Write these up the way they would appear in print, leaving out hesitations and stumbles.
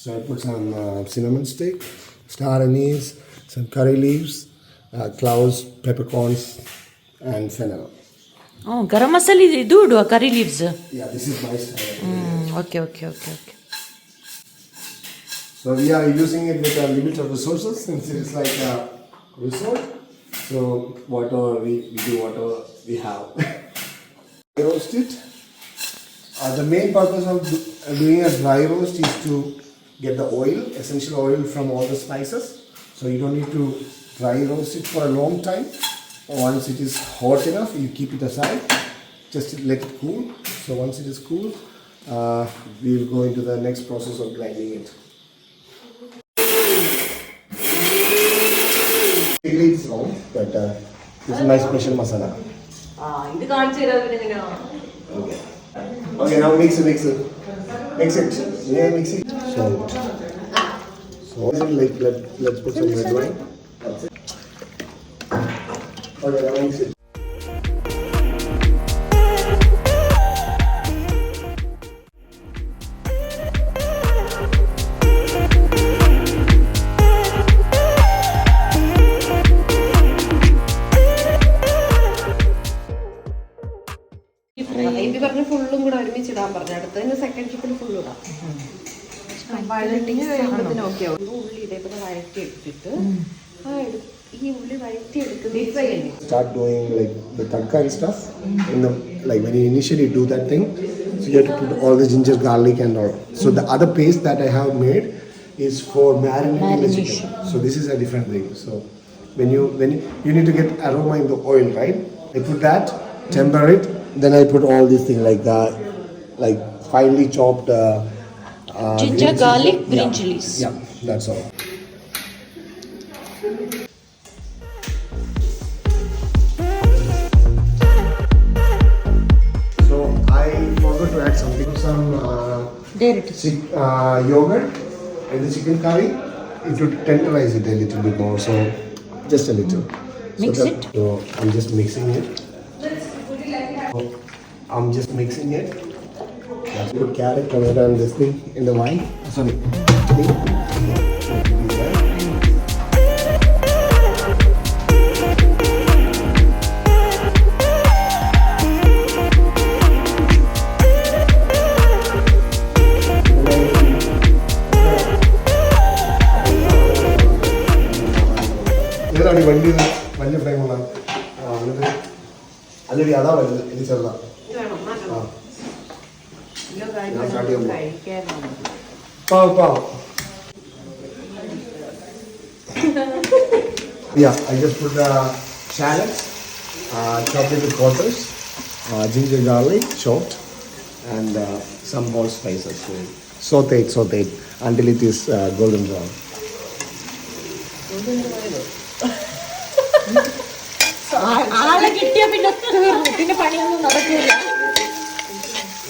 So I put some cinnamon stick, star anise, some curry leaves, cloves, peppercorns, and fennel. Oh, garam masala idu iduva curry leaves. Yeah, this is my style. Okay. So we are using it with a limit of resources since it is like a resort. So whatever we do, whatever we have. I roast it. The main purpose of doing a dry roast is to get the oil, essential oil from all the spices. So you don't need to dry roast it for a long time. Once it is hot enough, you keep it aside. Just let it cool. So once it is cool, we will go into the next process of grinding it. It's wrong, but this is my special masala. Okay. Okay, now mix it. Mix it. Yeah, mix it. Salt. Like let's put some red wine. That's it. Okay, now mix it. ഫുള്ളും കൂടെ ഒരുമിച്ചിടാൻ പറഞ്ഞു അടുത്തതിന് second ട്രിപ്പിൽ full ഇടാം okay ഉള്ളി ഇതേപോലെ വഴറ്റി എടുത്തിട്ട് ഈ ഉള്ളി വഴറ്റി എടുക്കുന്നത് Start doing like the tadka and stuff. Like when you initially do that thing, so you have to put all the ginger, garlic and all. So the other paste that I have made is for marinating the chicken. So this is a different thing. So when you need to get aroma in the oil, right? I put that, temper it. Then I put all these things like finely chopped Ginger, garlic, green chilies. Yeah, that's all. So I forgot to add something, some There it is. yogurt and the chicken curry. It would tenderize it a little bit more, so just a little. Mix it. So I'm just mixing it. Let's put carrot, tomato and this thing in the wine. Sorry. വലിയ ഫ്ലെയിമുള്ള അല്ലെങ്കിൽ അതാ വലുത് ഇത് ചെറുതാ Pav. Yeah, I just put the shallots, chopped into quarters, ginger, garlic, chopped, and some more spices. So saute it until it is golden brown. ആളെ കിട്ടിയ പിന്നെ പണിയൊന്നും നടക്കില്ല.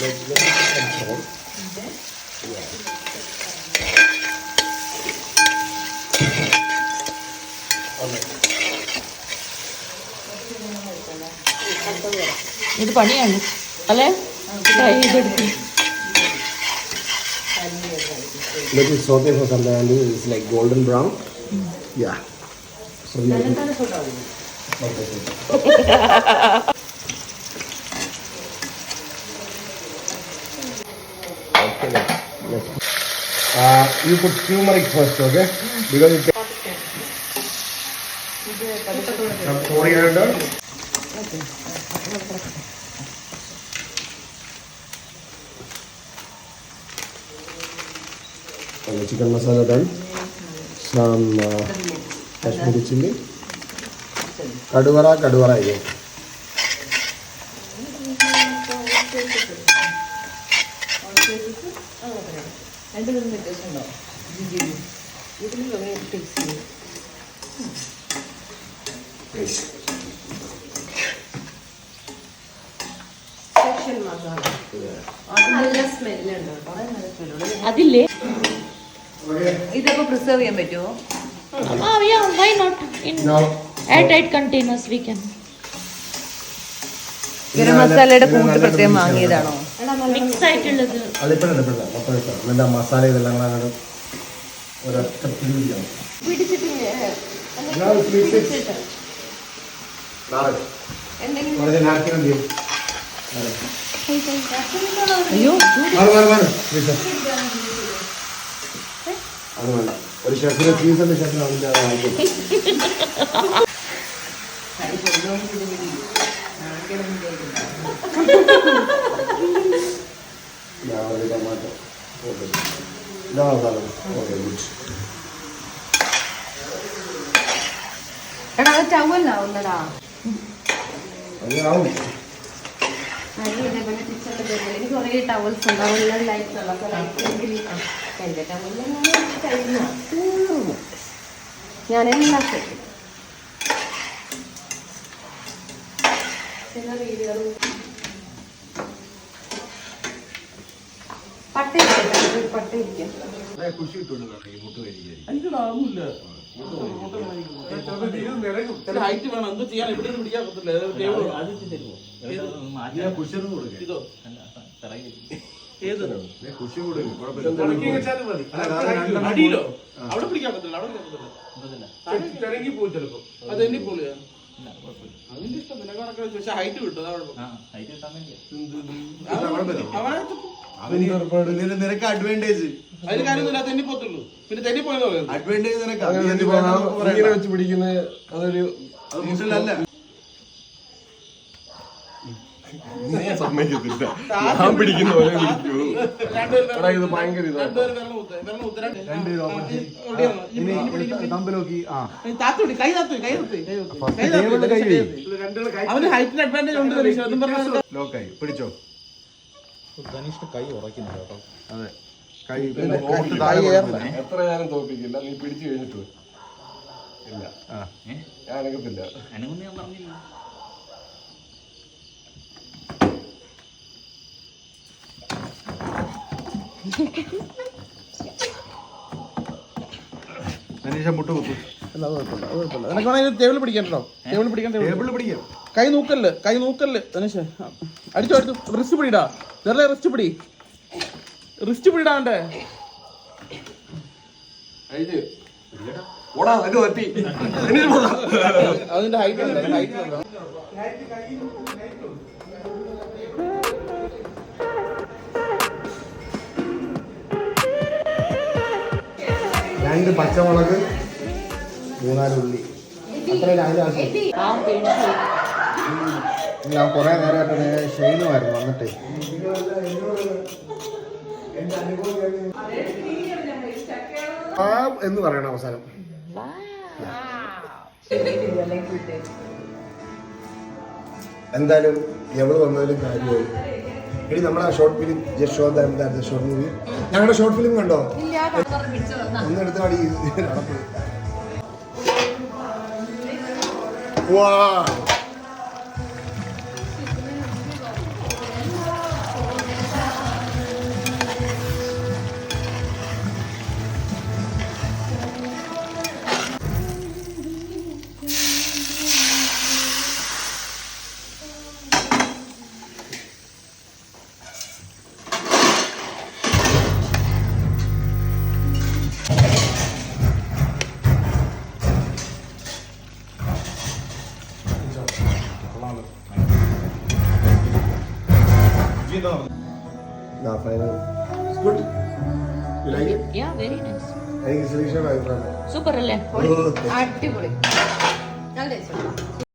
Let's put some salt. ഇത് പണിയാണ് അല്ലേ? ഇതെടുത്ത് Let it saute for some time until it's like golden brown. Yeah. So we you put turmeric first, okay? Because it some coriander. And the chicken masala done. Some Kashmiri chili. Kaduvara again. അതില്ലേ ഇതൊക്കെ preserve ചെയ്യാൻ പറ്റുമോ? yeah, why not? In airtight containers we can. Garam മസാലയുടെ കൂട്ട് പ്രത്യേകം വാങ്ങിയതാണോ? Mix ആയിട്ടുള്ളത് അതിപ്പോഴല്ല മസാല ഇതെല്ലാം ഒരൊറ്റ പിടിയാണ്. പിടിച്ചിട്ടില്ലേ? നാളെ എന്തെങ്കിലും കുറച്ച് നാപ്കിൻ എന്ത് ചെയ്യും? അയ്യോ അത് വേണ്ട. ഒരു ഷെഫിനെ ഫീസറിന്റെ ഷെഫിന് അതിൻ്റെ ആദ്യം ടൊമാറ്റോ ഓക്കെ ഇതാണ് സാധനം. Okay good. എടാ അത് ടവലാവുന്നടാ. അങ്ങനാവും. അരി ഇതേപോലെ കിച്ചണിൽ വരുന്നത് എനിക്ക് കുറേ ടവൽസ് ഉണ്ട്. അതെല്ലാം ലൈറ്റുള്ള അപ്പോൾ ലൈറ്റെങ്കിൽ എൻ്റെ ടവലിൽ കഴിഞ്ഞ ഞാനെല്ലാം സെറ്റ് ചില വീടുകളും പട്ടയിരിക്കും. കുഷി ഇട്ടുകൊണ്ട് മുട്ട് കഴിക്കാൻ ഹൈറ്റ് വേണം. എന്ത് ചെയ്യാൻ ഇവിടെ പിടിക്കാൻ പറ്റില്ല. അടിയിലോ അവിടെ പിടിക്കാൻ പറ്റില്ല. അവിടെ തിരങ്ങി പോകും ചിലപ്പോ. അത് എണ്ണി പോളിയാ അതിന്റെ ഇഷ്ടം നിനക്ക് കണക്കാ. പക്ഷെ ഹൈറ്റ് കിട്ടും. നിനക്ക് അഡ്വാൻറ്റേജ് അതിന് കാര്യമൊന്നുമില്ല. തെന്നി പോത്തുള്ളൂ. പിന്നെ തെന്നി പോയെന്ന് പറയുന്നത് അഡ്വാൻറ്റേജ് നിനക്ക് ഇങ്ങനെ വെച്ച് പിടിക്കുന്നത് അതൊരു അത് മുസലല്ല. സമ്മതിക്കത്തില്ല. ഞാൻ പിടിക്കുന്ന പോലെ പിടിക്കൂ. ഇത് ഭയങ്കര ഇതാണ്. തമ്പ് നോക്കി അവന് ഹൈറ്റിന് അഡ്വാൻറ്റേജ് ഉണ്ട്. ലോക്കായി പിടിച്ചോ. കൈ ഉറയ്ക്കുന്നു കേട്ടോ. അതെ കൈ എത്ര ഞാനും തോപ്പിക്കില്ല. നീ പിടിച്ചു കഴിഞ്ഞിട്ട് ഇല്ല ഞാൻ അനക്കത്തില്ല. അനീഷ മുട്ട് കുത്തു. നിനക്ക് വേണമെങ്കിൽ ടേബിൾ പിടിക്കണ്ടോ? ടേബിൾ പിടിക്കാൻ ടേബിൾ പിടിക്കാം. കൈ നോക്കല്ല് ധനുഷ്. അടിച്ചോ റിസ്റ്റ് പിടിടാ. വേറെ റിസ്റ്റ് പിടിടാണ്ടേ. അതിന്റെ ഹൈറ്റ് രണ്ട് പച്ചമുളക് 3-4 ഉള്ളി അത്രയും അതിൻ്റെ ആവശ്യം. ഞാൻ കുറേ നേരമായിട്ട് ഷെയ്നുമായിരുന്നു വന്നിട്ടേ. എന്ന് പറയണം അവസാനം. എന്തായാലും എവിടെ വന്നാലും കാര്യമായി. ഇനി നമ്മളെ ഷോർട്ട് ഫിലിം ജസ്റ്റ് ഷോ എന്തായിരുന്നു ഷോർട്ട് മൂവി. ഞങ്ങളുടെ ഷോർട്ട് ഫിലിം കണ്ടോ? ഒന്നെടുത്ത് മതി നടപ്പ്. വാ No, final. It's good. You like it? Yeah, very nice. എനിക്ക് ശ്രീഷയുടെ അഭിപ്രായം. Super അല്ലേ? അടിപൊളി. നല്ല ടേസ്റ്റ്.